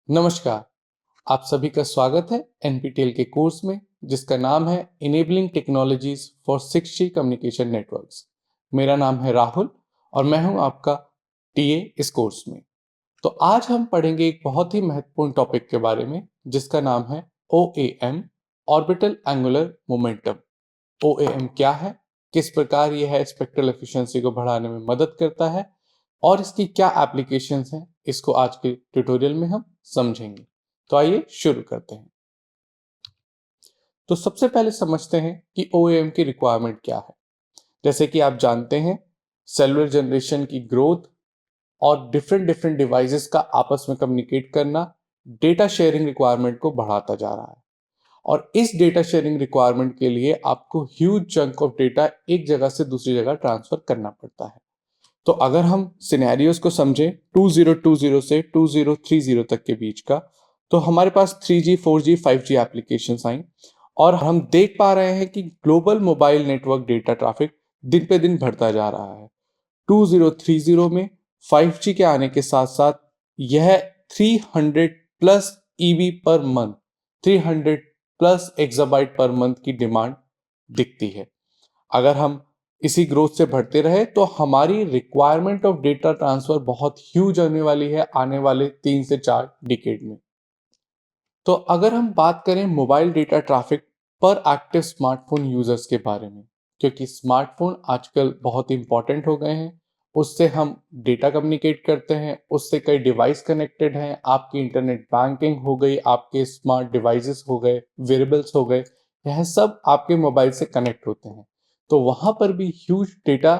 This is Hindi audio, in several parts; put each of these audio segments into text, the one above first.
नमस्कार। आप सभी का स्वागत है एनपीटीईएल के कोर्स में जिसका नाम है enabling technologies for 6G communication networks. मेरा नाम है राहुल और मैं हूं आपका टीए इस कोर्स में। तो आज हम पढ़ेंगे एक बहुत ही महत्वपूर्ण टॉपिक के बारे में जिसका नाम है OAM, orbital angular momentum. OAM क्या है, किस प्रकार यह है स्पेक्ट्रल एफिशिएंसी को बढ़ाने में मदद करता है और इसकी क्या एप्लीकेशंस हैं, इसको आज के ट्यूटोरियल में हम समझेंगे। तो आइए शुरू करते हैं। तो सबसे पहले समझते हैं कि OAM की रिक्वायरमेंट क्या है। जैसे कि आप जानते हैं, सेलुलर जनरेशन की ग्रोथ और डिफरेंट डिफरेंट डिवाइसेस का आपस में कम्युनिकेट करना डेटा शेयरिंग रिक्वायरमेंट को बढ़ाता जा रहा है। और इस डेटा शेयरिंग रिक्वायरमेंट के लिए आपको ह्यूज चंक ऑफ डेटा एक जगह से दूसरी जगह ट्रांसफर करना पड़ता है। तो अगर हम सिनेरियोस को समझें 2020 से 2030 तक के बीच का, तो हमारे पास 3G 4G 5G एप्लीकेशंस आई और हम देख पा रहे हैं कि global mobile network data traffic दिन पे दिन बढ़ता जा रहा है। 2030 में 5G के आने के साथ साथ यह 300 plus EB per month, 300 plus exabyte per month की डिमांड दिखती है। अगर हम इसी ग्रोथ से बढ़ते रहे तो हमारी रिक्वायरमेंट ऑफ डेटा ट्रांसफर बहुत ह्यूज होने वाली है आने वाले 3 से 4 डिकेड में। तो अगर हम बात करें मोबाइल डेटा ट्रैफिक पर एक्टिव स्मार्टफोन यूजर्स के बारे में, क्योंकि स्मार्टफोन आजकल बहुत इंपॉर्टेंट हो गए हैं, उससे हम डेटा कम्युनिकेट करते हैं, उससे कई डिवाइस कनेक्टेड हैं, आपकी इंटरनेट बैंकिंग हो गई, आपके स्मार्ट डिवाइसेस हो गए, वेरेबल्स हो गए, यह सब आपके मोबाइल से कनेक्ट होते हैं। तो वहां पर भी ह्यूज डेटा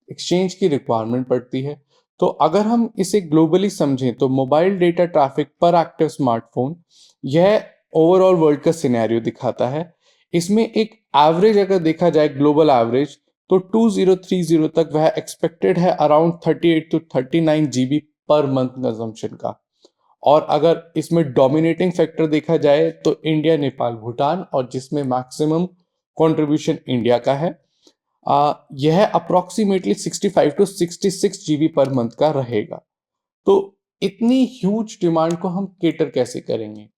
एक्सचेंज की रिक्वायरमेंट पड़ती है। तो अगर हम इसे ग्लोबली समझें तो मोबाइल डेटा ट्रैफिक पर एक्टिव स्मार्टफोन, यह ओवरऑल वर्ल्ड का सिनेरियो दिखाता है। इसमें एक एवरेज अगर देखा जाए, ग्लोबल एवरेज, तो 2030 तक वह एक्सपेक्टेड है around 38 to 39 GB per month consumption का। और अगर इसमें डोमिनेटिंग फैक्टर देखा जाए तो इंडिया, नेपाल, भूटान, और जिसमें मैक्सिमम कंट्रीब्यूशन इंडिया का है, यह approximately 65 to 66 GB per month का रहेगा। तो इतनी ह्यूज डिमांड को हम केटर कैसे करेंगे?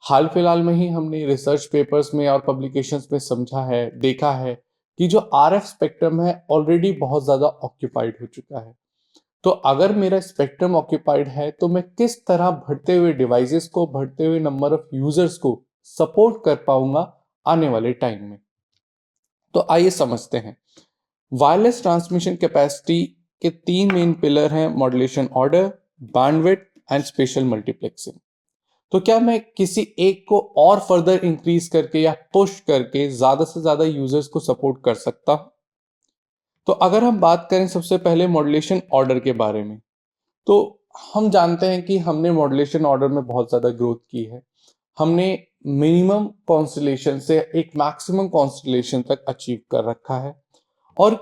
हाल फिलहाल में ही हमने रिसर्च पेपर्स में और पब्लिकेशंस में समझा है, देखा है कि जो आरएफ स्पेक्ट्रम है ऑलरेडी बहुत ज्यादा ऑक्यूपाइड हो चुका है। तो अगर मेरा स्पेक्ट्रम ऑक्यूपाइड है तो मैं किस तरह बढ़ते हुए डिवाइसेस को, बढ़ते हुए नंबर ऑफ यूजर्स को सपोर्ट कर पाऊंगा आने वाले टाइम में। तो आइए समझते हैं। वायरलेस ट्रांसमिशन कैपेसिटी के 3 मेन पिलर हैं: modulation order, bandwidth and special multiplexing. तो क्या मैं किसी एक को और फर्दर इंक्रीज करके या पुश करके ज्यादा से ज्यादा यूजर्स को सपोर्ट कर सकता हूं? तो अगर हम बात करें सबसे पहले मॉड्यूलेशन ऑर्डर के बारे में, तो हम जानते हैं कि हमने मॉड्यूलेशन ऑर्डर में बहुत ज्यादा ग्रोथ की है। हमने मिनिमम कॉन्स्टलेशन से एक मैक्सिमम कॉन्स्टलेशन तक अचीव कर रखा है और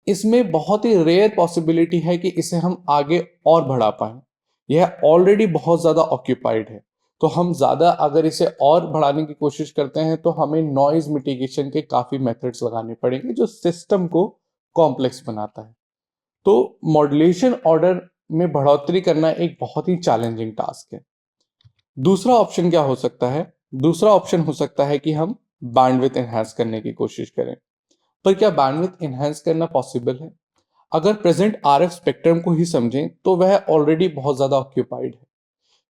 इसमें बहुत ही रेयर पॉसिबिलिटी है कि इसे हम आगे और बढ़ा पाए। यह ऑलरेडी बहुत ज्यादा ऑक्यूपाइड है। तो हम ज्यादा अगर इसे और बढ़ाने की कोशिश करते हैं तो हमें नॉइज मिटिगेशन के काफी मेथड्स लगाने पड़ेंगे जो सिस्टम को कॉम्प्लेक्स बनाता है। तो मॉड्यूलेशन ऑर्डर में बढ़ोतरी करना एक बहुत ही चैलेंजिंग टास्क है। दूसरा ऑप्शन क्या हो सकता है? दूसरा ऑप्शन हो सकता है कि हम बैंडविड्थ एनहांस करने की कोशिश करें। पर क्या बैंडविड्थ एनहांस करना पॉसिबल है? अगर प्रेजेंट आरएफ स्पेक्ट्रम को ही समझें तो वह ऑलरेडी बहुत ज्यादा ऑक्यूपाइड है।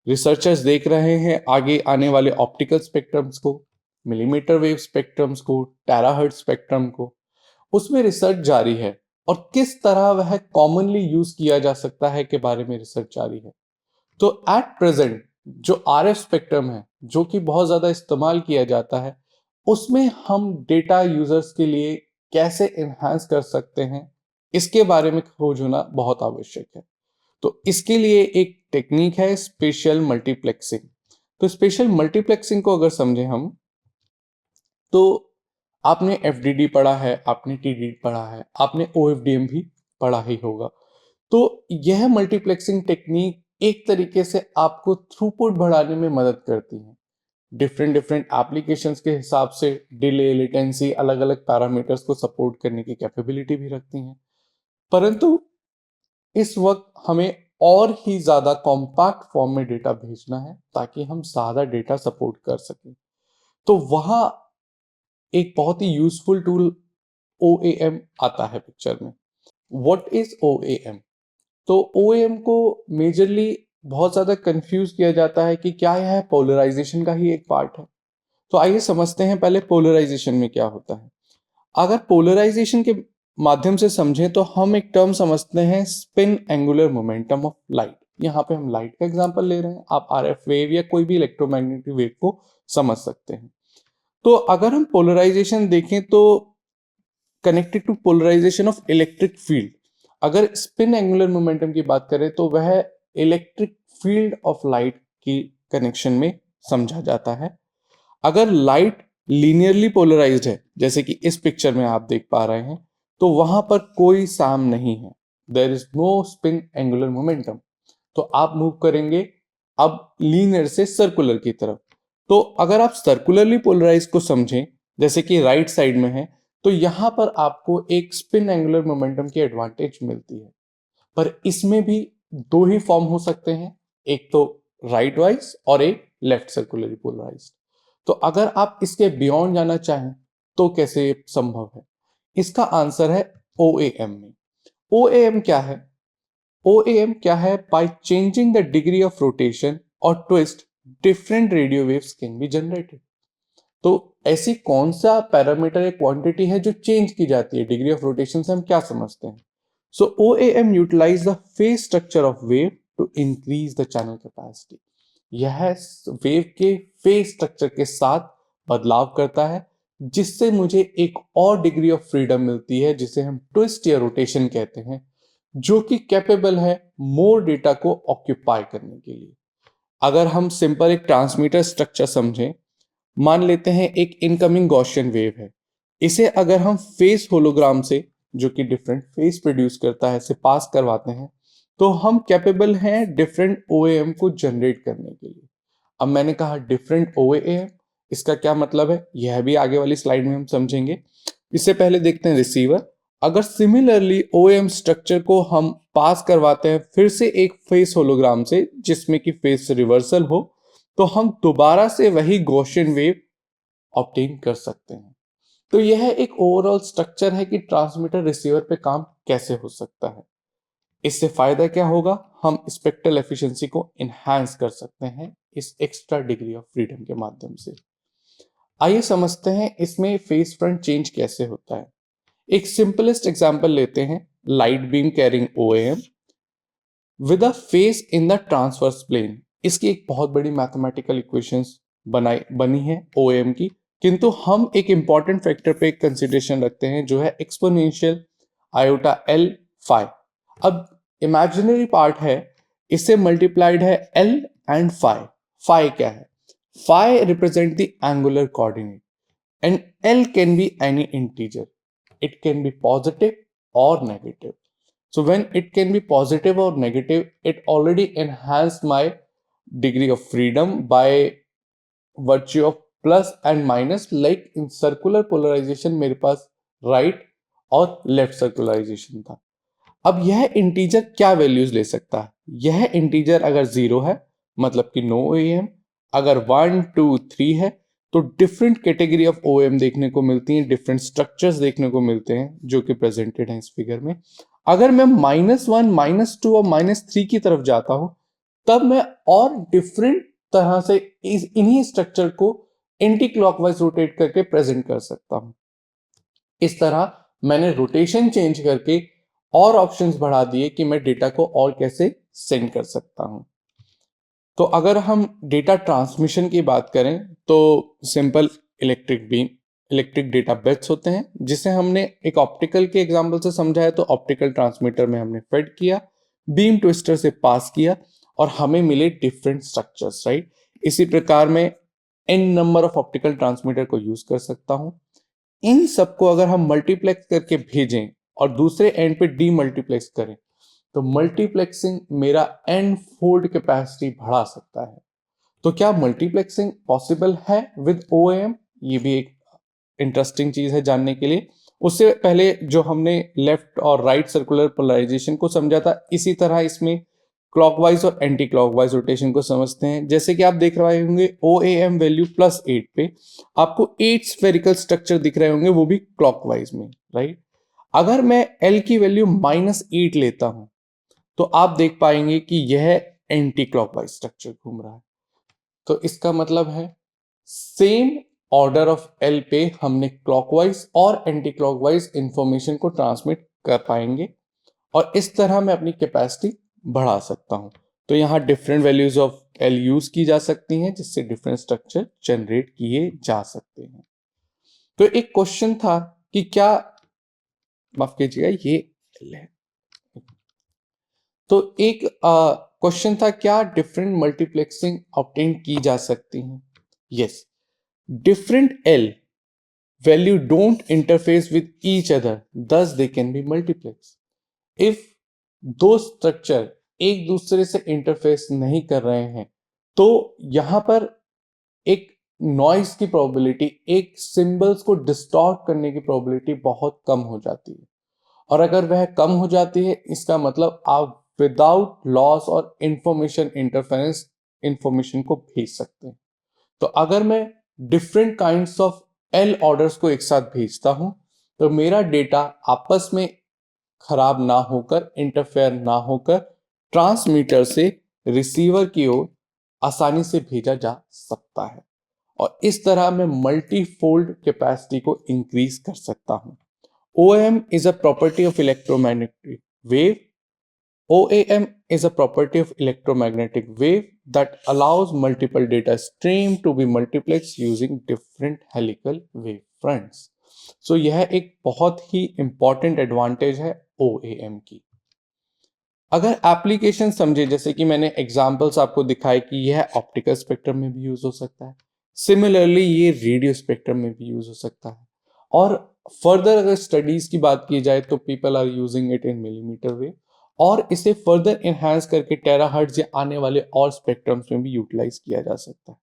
रिसर्चर्स देख रहे हैं आगे आने वाले ऑप्टिकल स्पेक्ट्रम्स को, मिलीमीटर वेव स्पेक्ट्रम्स को, टेराहर्ट्ज स्पेक्ट्रम को। उसमें रिसर्च जारी है और किस तरह वह कॉमनली यूज किया जा सकता है के बारे में रिसर्च जारी है। तो एट प्रेजेंट जो आरएफ स्पेक्ट्रम है, जो कि बहुत ज्यादा इस्तेमाल किया जाता है, उसमें हम डेटा यूजर्स के लिए कैसे एनहांस कर सकते हैं, इसके बारे में खोज होना बहुत आवश्यक है। तो इसके लिए एक टेक्निक है स्पेशल मल्टीप्लेक्सिंग। तो स्पेशल मल्टीप्लेक्सिंग को अगर समझें हम, तो आपने एफडीडी पढ़ा है, आपने टीडी पढ़ा है, आपने ओएफडीएम भी पढ़ा ही होगा। तो यह मल्टीप्लेक्सिंग टेक्निक एक तरीके से आपको थ्रूपुट बढ़ाने में मदद करती है। डिफरेंट डिफरेंट एप्लीकेशंस के हिसाब से डिले, लेटेंसी, अलग अलग पैरामीटर्स को सपोर्ट करने की कैपेबिलिटी भी रखती हैं। परंतु इस वक्त हमें और ही ज्यादा कॉम्पैक्ट फॉर्म में डेटा भेजना है ताकि हम ज्यादा डेटा सपोर्ट कर सकें। तो वहां एक बहुत ही यूजफुल टूल OAM आता है पिक्चर में। What is OAM? तो OAM को मेजरली बहुत ज्यादा कंफ्यूज किया जाता है कि क्या यह पोलराइजेशन का ही एक पार्ट है। तो आइए समझते हैं पहले पोलराइजेशन में क्या होता है। अगर पोलराइजेशन के माध्यम से समझें तो हम एक टर्म समझते हैं spin angular momentum of light. यहाँ पे हम लाइट का एग्जांपल ले रहे हैं, आप RF वेव या कोई भी इलेक्ट्रोमैग्नेटिक वेव को समझ सकते हैं। तो अगर हम पोलराइजेशन देखें तो connected to polarization of electric field, अगर स्पिन एंगुलर मोमेंटम की बात करें तो वह इलेक्ट्रिक फील्ड ऑफ लाइट की कनेक्शन में समझा जाता है। अगर लाइट लीनियरली पोलराइज्ड है जैसे कि इस पिक्चर में आप देख पा रहे हैं, तो वहां पर कोई साम नहीं है, there is no spin angular momentum. तो आप मूव करेंगे अब लीनियर से सर्कुलर की तरफ। तो अगर आप सर्कुलरली पोलराइज को समझें जैसे कि राइट साइड में है, तो यहां पर आपको एक स्पिन एंगुलर मोमेंटम की एडवांटेज मिलती है। पर इसमें भी दो ही फॉर्म हो सकते हैं, एक तो राइट वाइज और एक लेफ्ट सर्कुलरली पोलराइज्ड। तो अगर आप इसके बियॉन्ड जाना चाहें तो कैसे संभव है? इसका आंसर है OAM में। OAM क्या है? OAM क्या है? By changing the degree of rotation और twist different radio waves can be generated. तो ऐसी कौन सा पैरामीटर या क्वांटिटी है जो चेंज की जाती है? डिग्री ऑफ रोटेशन से हम क्या समझते हैं? So OAM utilize the phase structure of wave to increase the channel capacity. यह वेव के फेज स्ट्रक्चर के साथ बदलाव करता है जिससे मुझे एक और डिग्री ऑफ फ्रीडम मिलती है जिसे हम ट्विस्ट या रोटेशन कहते हैं, जो कि कैपेबल है मोर डेटा को ऑक्यूपाई करने के लिए। अगर हम सिंपल एक ट्रांसमीटर स्ट्रक्चर समझें, मान लेते हैं एक इनकमिंग गॉसियन वेव है, इसे अगर हम फेस होलोग्राम से, जो कि डिफरेंट फेस प्रोड्यूस करता है, से पास करवाते हैं, तो हम कैपेबल हैं डिफरेंट OAM को जनरेट करने के लिए। अब मैंने कहा डिफरेंट OAM, इसका क्या मतलब है यह भी आगे वाली स्लाइड में हम समझेंगे। इससे पहले देखते हैं रिसीवर। अगर सिमिलरली OAM स्ट्रक्चर को हम पास करवाते हैं फिर से एक फेस होलोग्राम से जिसमें कि फेस रिवर्सल हो, तो हम दोबारा से वही गॉसियन वेव ऑब्टेन कर सकते हैं। तो यह एक ओवरऑल स्ट्रक्चर है कि ट्रांसमीटर रिसीवर पे काम कैसे हो सकता है। इससे फायदा क्या होगा? हम स्पेक्ट्रल एफिशिएंसी को इनहैंस कर सकते हैं इस एक्स्ट्रा डिग्री ऑफ फ्रीडम के माध्यम से। आइए समझते हैं इसमें फेस फ्रंट चेंज कैसे होता है। एक सिंपलेस्ट एग्जांपल लेते हैं, light beam carrying OAM with a phase in the transverse plane. इसकी एक बहुत बड़ी मैथमेटिकल इक्वेशंस बनी है OAM की, किंतु हम एक इंपॉर्टेंट फैक्टर पे एक कंसिडरेशन रखते हैं जो है एक्सपोनेंशियल आयोटा L फाई। अब इमेजिनरी पार्ट है, इससे मल्टीप्लाइड है L एंड फाई। फाई क्या है? Phi represent the angular coordinate and L can be any integer, it can be positive और negative. So when it can be positive or negative, it already enhanced my degree of freedom by virtue of plus and minus, like in circular polarization मेरे पास right और left circularization था। अब यह इंटीजर क्या वैल्यूज ले सकता है? यह इंटीजर अगर 0 है मतलब कि नो OAM, अगर 1 2 3 है तो डिफरेंट कैटेगरी ऑफ OAM देखने को मिलती हैं, डिफरेंट स्ट्रक्चर्स देखने को मिलते हैं जो कि प्रेजेंटेड हैं इस फिगर में। अगर मैं -1 -2 और -3 की तरफ जाता हूं तब मैं और डिफरेंट तरह से इन्हीं स्ट्रक्चर को एंटी क्लॉकवाइज रोटेट करके प्रेजेंट कर सकता हूं। इस तरह मैंने रोटेशन चेंज करके और ऑप्शंस बढ़ा दिए कि मैं डेटा को और कैसे सेंड कर सकता हूं। तो अगर हम डेटा ट्रांसमिशन की बात करें तो सिंपल इलेक्ट्रिक डेटा बिट्स होते हैं जिसे हमने एक ऑप्टिकल के एग्जांपल से समझा है। तो ऑप्टिकल ट्रांसमीटर में हमने फेड किया, बीम ट्विस्टर से पास किया और हमें मिले डिफरेंट स्ट्रक्चर्स, राइट। इसी प्रकार मैं n number of optical transmitter को यूज कर सकता हूं। इन सबको अगर हम मल्टीप्लेक्स करके भेजें और दूसरे एंड पे डीमल्टीप्लेक्स करें तो मल्टीप्लेक्सिंग मेरा n फोल्ड कैपेसिटी बढ़ा सकता है। तो क्या मल्टीप्लेक्सिंग पॉसिबल है विद OAM? ये भी एक इंटरेस्टिंग चीज है जानने के लिए। उससे पहले जो हमने लेफ्ट और राइट सर्कुलर पोलराइजेशन को समझा था, इसी तरह इसमें क्लॉकवाइज और एंटी क्लॉकवाइज रोटेशन को समझते हैं। जैसे कि आप देख रहे होंगे OAM वैल्यू +8 पे आपको 8 स्फेरिकल स्ट्रक्चर दिख रहे होंगे, वो भी क्लॉकवाइज में, राइट। अगर मैं L की वैल्यू -8 लेता हूं तो आप देख पाएंगे कि यह एंटी क्लॉकवाइज स्ट्रक्चर घूम रहा है। तो इसका मतलब है सेम ऑर्डर ऑफ L पे हमने क्लॉकवाइज और एंटी क्लॉकवाइज इंफॉर्मेशन को ट्रांसमिट कर पाएंगे और इस तरह मैं अपनी कैपेसिटी बढ़ा सकता हूं। तो यहां different values of L use की जा सकती हैं जिससे डिफरेंट स्ट्रक्चर जनरेट किए जा सकते हैं। तो एक क्वेश्चन था कि क्या, माफ कीजिएगा, ये L है। तो एक क्वेश्चन था, क्या डिफरेंट मल्टीप्लेक्सिंग ऑब्टेन की जा सकती है? Yes, different L value don't interface with each other, thus they can be multiplex. If दो स्ट्रक्चर एक दूसरे से इंटरफेस नहीं कर रहे हैं तो यहां पर एक नॉइस की प्रोबेबिलिटी, एक सिंबल्स को डिस्टॉर्ट करने की प्रोबेबिलिटी बहुत कम हो जाती है। और अगर वह कम हो जाती है इसका मतलब आप विदाउट लॉस और इंफॉर्मेशन इंटरफेरेंस इंफॉर्मेशन को भेज सकते हैं। तो अगर मैं different kinds of L orders को एक साथ भेजता हूं तो मेरा डेटा आपस में खराब ना होकर, इंटरफेयर ना होकर ट्रांसमीटर से रिसीवर की ओर आसानी से भेजा जा सकता है और इस तरह मैं मल्टीफोल्ड कैपेसिटी को इंक्रीज कर सकता हूं। OAM is a property of electromagnetic wave. OAM is a property of electromagnetic wave that allows multiple data stream to be multiplexed using different helical wave fronts. So यह एक बहुत ही important advantage है OAM की। अगर एप्लीकेशन समझे, जैसे कि मैंने एग्जांपल्स आपको दिखाए कि यह ऑप्टिकल स्पेक्ट्रम में भी यूज हो सकता है, सिमिलरली ये रेडियो स्पेक्ट्रम में भी यूज हो सकता है और फर्दर अगर स्टडीज की बात की जाए तो people are using it in millimetre wave और इसे फर्दर एनहांस करके टेराहर्ट्ज या आने वाले और स्पेक्ट्रम्स में भी यूटिलाइज किया जा सकता है।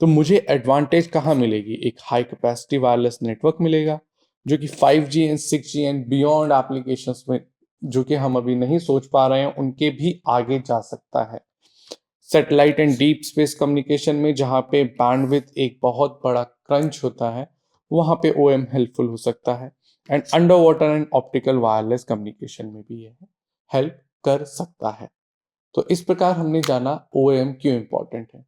तो मुझे एडवांटेज कहाँ मिलेगी? एक हाई कैपेसिटी वायरलेस नेटवर्क मिलेगा जो कि 5G and 6G and beyond applications में, जो कि हम अभी नहीं सोच पा रहे हैं, उनके भी आगे जा सकता है। Satellite and deep space communication में जहां पे बैंडविड्थ एक बहुत बड़ा क्रंच होता है वहां पे OAM हेल्पफुल हो सकता है and under water and optical wireless communication में भी यह हेल्प कर सकता है। तो इस प्रकार हमने जाना OAM क्यों इंपॉर्टेंट है।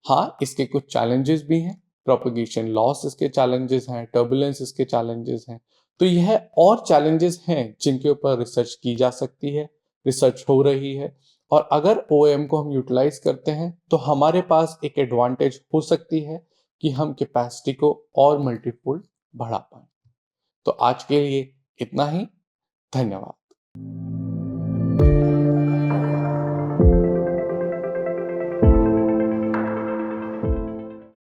हाँ, इसके कुछ चैलेंजेस भी हैं, प्रोपगेशन लॉस इसके चैलेंजेस हैं, टर्बुलेंस इसके चैलेंजेस हैं। तो यह और चैलेंजेस हैं जिनके ऊपर रिसर्च की जा सकती है, रिसर्च हो रही है और अगर OAM को हम यूटिलाइज करते हैं तो हमारे पास एक एडवांटेज हो सकती है कि हम कैपेसिटी को और मल्टीफोल्ड बढ़ा पाए। तो आज के लिए इतना ही। धन्यवाद।